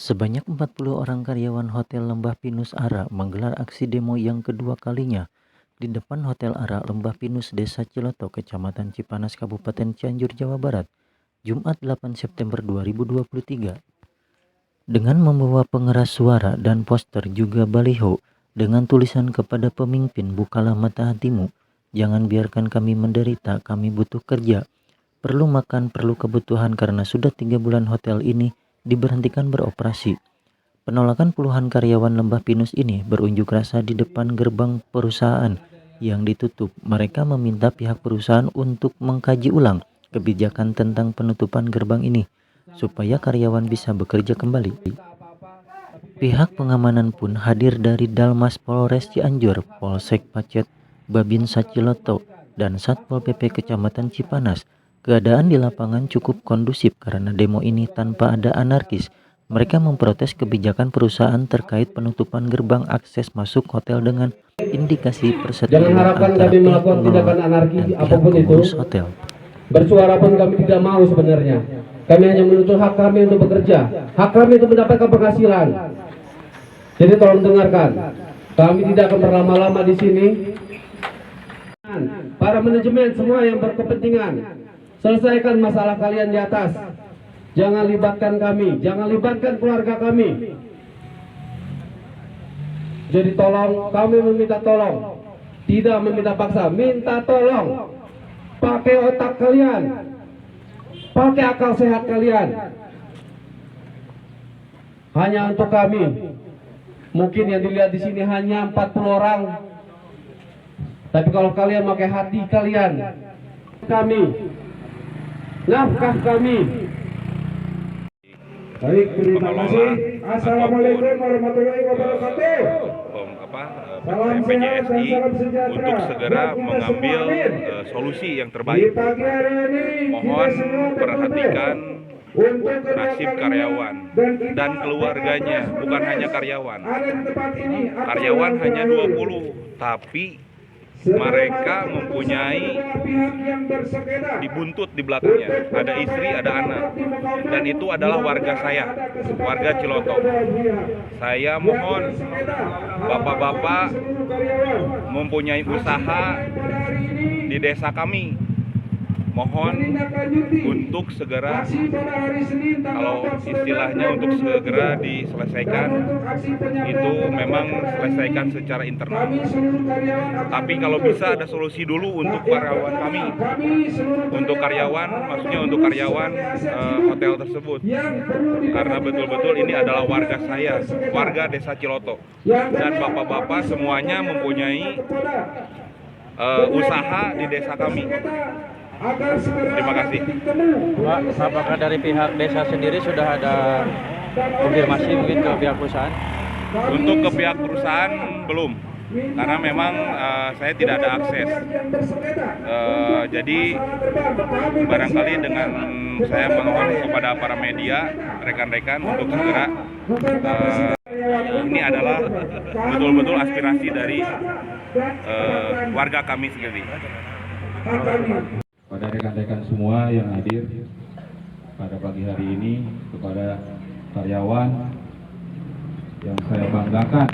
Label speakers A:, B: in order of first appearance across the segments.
A: Sebanyak 40 orang karyawan Hotel Lembah Pinus Ara menggelar aksi demo yang kedua kalinya di depan Hotel Ara Lembah Pinus Desa Ciloto, Kecamatan Cipanas, Kabupaten Cianjur, Jawa Barat, Jumat 8 September 2023. Dengan membawa pengeras suara dan poster juga baliho dengan tulisan kepada pemimpin, bukalah mata hatimu, jangan biarkan kami menderita, kami butuh kerja, perlu makan, perlu kebutuhan karena sudah 3 bulan hotel ini diberhentikan beroperasi. Penolakan puluhan karyawan Lembah Pinus ini berunjuk rasa di depan gerbang perusahaan yang ditutup. Mereka meminta pihak perusahaan untuk mengkaji ulang kebijakan tentang penutupan gerbang ini supaya karyawan bisa bekerja kembali. Pihak pengamanan pun hadir dari Dalmas Polres Cianjur, Polsek Pacet, Babinsa Ciloto, dan Satpol PP Kecamatan Cipanas. Keadaan di lapangan cukup kondusif karena demo ini tanpa ada anarkis. Mereka memprotes kebijakan perusahaan terkait penutupan gerbang akses masuk hotel dengan indikasi perseteruan antara pihak pengelola dan pihak pengurus hotel.
B: Bersuara pun kami tidak mau sebenarnya. Kami hanya menuntut hak kami untuk bekerja, hak kami untuk mendapatkan penghasilan. Jadi tolong dengarkan, kami tidak akan berlama-lama di sini. Para manajemen semua yang berkepentingan, selesaikan masalah kalian di atas. Jangan libatkan kami, jangan libatkan keluarga kami. Jadi tolong, kami meminta tolong, tidak meminta paksa, minta tolong. Pakai otak kalian, pakai akal sehat kalian. Hanya untuk kami. Mungkin yang dilihat di sini hanya 40 orang. Tapi kalau kalian pakai hati kalian, kami, nafkah kami. Baik, terima kasih. Assalamualaikum warahmatullahi wabarakatuh.
C: Salam PJSI untuk segera mengambil solusi yang terbaik. Mohon perhatikan nasib karyawan dan keluarganya, bukan hanya karyawan. Karyawan hanya 20, tapi mereka mempunyai dibuntut di belakangnya, ada istri, ada anak, dan itu adalah warga saya, warga Ciloto. Saya mohon bapak-bapak mempunyai usaha di desa kami, mohon untuk segera, kalau istilahnya untuk segera diselesaikan, itu memang selesaikan secara internal. Tapi kalau bisa ada solusi dulu untuk karyawan kami, untuk karyawan, maksudnya untuk karyawan hotel tersebut, karena betul-betul ini adalah warga saya, warga desa Ciloto, dan bapak-bapak semuanya mempunyai usaha di desa kami. Terima kasih.
D: Pak, apakah dari pihak desa sendiri sudah ada konfirmasi mungkin ke pihak perusahaan?
C: Untuk ke pihak perusahaan belum, karena memang saya tidak ada akses. Jadi barangkali dengan saya mohon kepada para media, rekan-rekan untuk segera, ini adalah betul-betul aspirasi dari warga kami sendiri.
E: Pada rekan-rekan semua yang hadir pada pagi hari ini, kepada karyawan yang saya banggakan,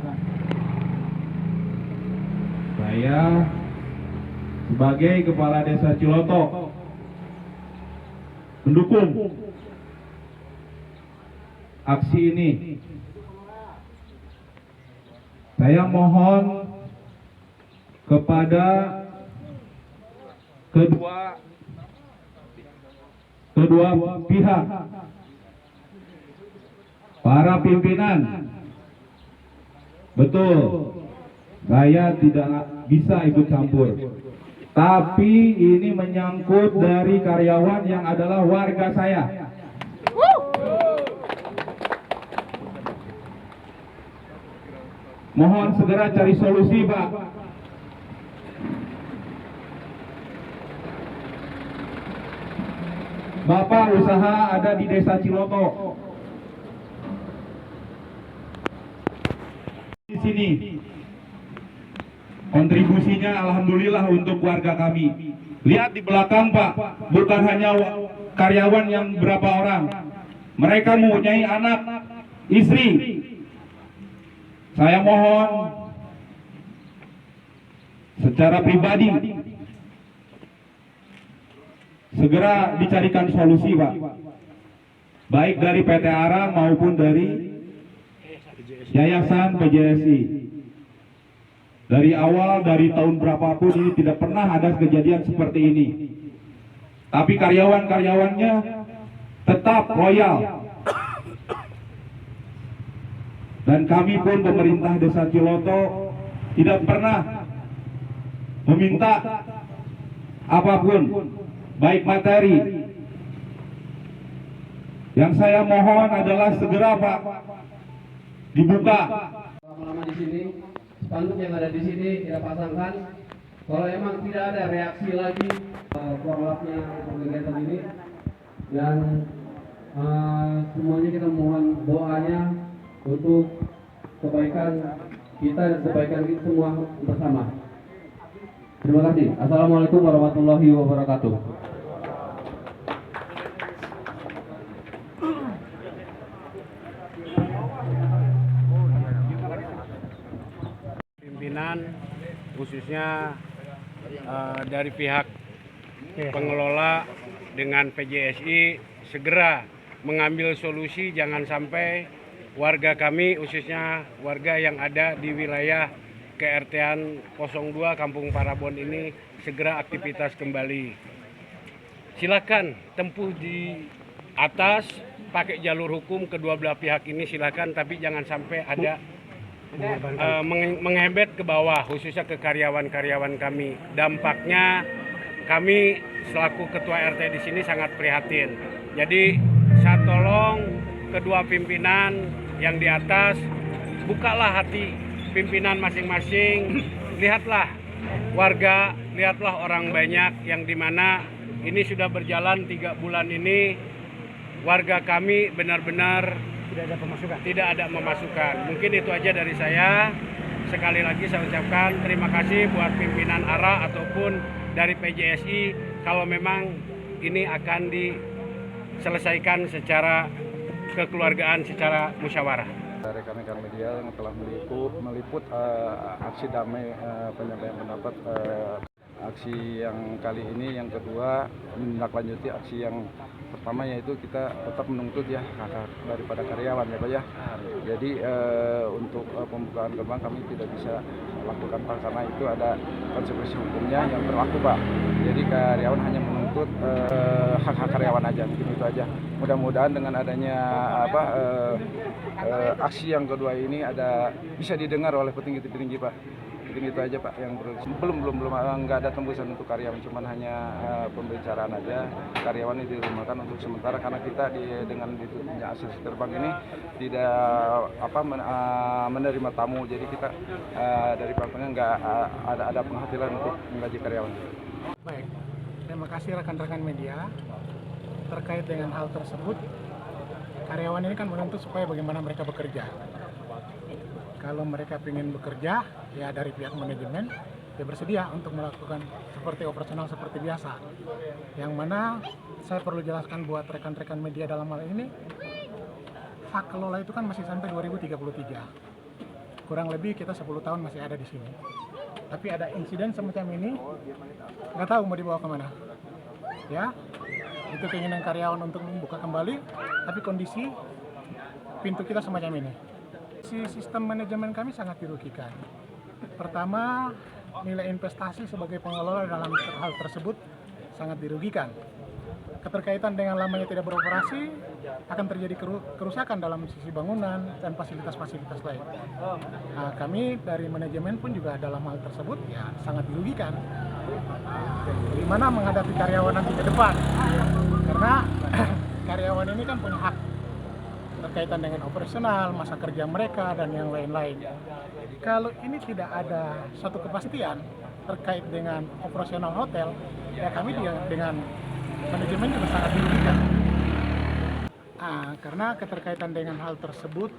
E: saya sebagai Kepala Desa Ciloto mendukung aksi ini. Saya mohon kepada kedua pihak, para pimpinan, betul, saya tidak bisa ikut campur, tapi ini menyangkut dari karyawan yang adalah warga saya. Mohon segera cari solusi, Pak. Bapak usaha ada di desa Ciloto. Di sini kontribusinya alhamdulillah untuk warga kami. Lihat di belakang, Pak, bukan hanya karyawan yang berapa orang. Mereka mempunyai anak, istri, saya mohon secara pribadi segera dicarikan solusi, Pak. Baik dari PT ARA maupun dari Yayasan PJSI. Dari awal, dari tahun berapapun ini tidak pernah ada kejadian seperti ini. Tapi karyawan-karyawannya tetap loyal. Dan kami pun pemerintah Desa Ciloto tidak pernah meminta apapun, baik materi. Yang saya mohon adalah segera, Pak, dibuka.
B: Lama-lama di sini, spanduk yang ada di sini kita pasangkan. Kalau emang tidak ada reaksi lagi korlapnya kegiatan ini, dan semuanya kita mohon doanya untuk kebaikan kita dan kebaikan kita semua bersama. Terima kasih. Assalamualaikum warahmatullahi wabarakatuh.
F: Pimpinan khususnya dari pihak pengelola dengan PJSI segera mengambil solusi, jangan sampai warga kami khususnya warga yang ada di wilayah KRT-an 02 Kampung Parabon ini segera aktivitas kembali. Silakan tempuh di atas, pakai jalur hukum kedua belah pihak ini silakan, tapi jangan sampai ada menghembet ke bawah, khususnya ke karyawan-karyawan kami. Dampaknya kami selaku ketua RT di sini sangat prihatin. Jadi saya tolong kedua pimpinan yang di atas, bukalah hati pimpinan masing-masing, lihatlah warga, lihatlah orang banyak yang dimana ini sudah berjalan 3 bulan ini, warga kami benar-benar tidak ada pemasukan. Mungkin itu aja dari saya. Sekali lagi saya ucapkan terima kasih buat pimpinan ARA ataupun dari PJSI kalau memang ini akan diselesaikan secara kekeluargaan, secara musyawarah.
G: Rekan-rekan media yang telah meliput aksi damai penyampaian pendapat aksi yang kali ini, yang kedua menindaklanjuti aksi yang pertama, yaitu kita tetap menuntut ya hak daripada karyawan ya Pak ya. Jadi untuk pembukaan gerbang kami tidak bisa lakukan Pak, karena itu ada konsekuensi hukumnya yang berlaku Pak. Jadi karyawan hanya menuntut hak-hak karyawan aja, mungkin itu aja. Mudah-mudahan dengan adanya aksi yang kedua ini bisa didengar oleh petinggi-petinggi Pak. Mungkin itu aja Pak yang belum nggak ada tembusan untuk karyawan, cuman hanya pembicaraan aja. Karyawan ini dirumahkan untuk sementara karena kita dengan ditutupnya akses terbang ini tidak menerima tamu, jadi kita dari partnernya nggak ada penghasilan untuk menggaji karyawan.
H: Baik, terima kasih rekan-rekan media. Terkait dengan hal tersebut, karyawan ini kan menuntut supaya bagaimana mereka bekerja. Kalau mereka ingin bekerja, ya dari pihak manajemen dia bersedia untuk melakukan seperti operasional seperti biasa. Yang mana saya perlu jelaskan buat rekan-rekan media dalam hal ini, hak kelola itu kan masih sampai 2033. Kurang lebih kita 10 tahun masih ada di sini. Tapi ada insiden semacam ini, nggak tahu mau dibawa kemana. Ya, itu keinginan karyawan untuk membuka kembali, tapi kondisi pintu kita semacam ini. Sistem manajemen kami sangat dirugikan. Pertama, nilai investasi sebagai pengelola dalam hal tersebut sangat dirugikan. Keterkaitan dengan lamanya tidak beroperasi, akan terjadi kerusakan dalam sisi bangunan dan fasilitas-fasilitas lain. Nah, kami dari manajemen pun juga dalam hal tersebut ya sangat dirugikan. Di mana menghadapi karyawan nanti ke depan, karena karyawan ini kan punya hak berkaitan dengan operasional, masa kerja mereka, dan yang lain-lain. Kalau ini tidak ada suatu kepastian terkait dengan operasional hotel, ya kami dengan manajemen juga sangat dirugikan. Karena keterkaitan dengan hal tersebut,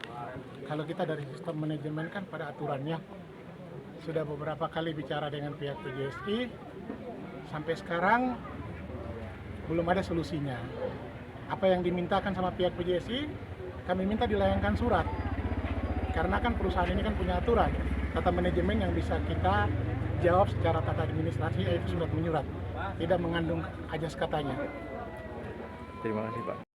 H: kalau kita dari sistem manajemen kan pada aturannya sudah beberapa kali bicara dengan pihak PJSI, sampai sekarang belum ada solusinya. Apa yang dimintakan sama pihak PJSI kami minta dilayangkan surat. Karena kan perusahaan ini kan punya aturan, tata manajemen yang bisa kita jawab secara tata administrasi, yaitu surat menyurat, tidak mengandung ajas katanya.
D: Terima kasih Pak.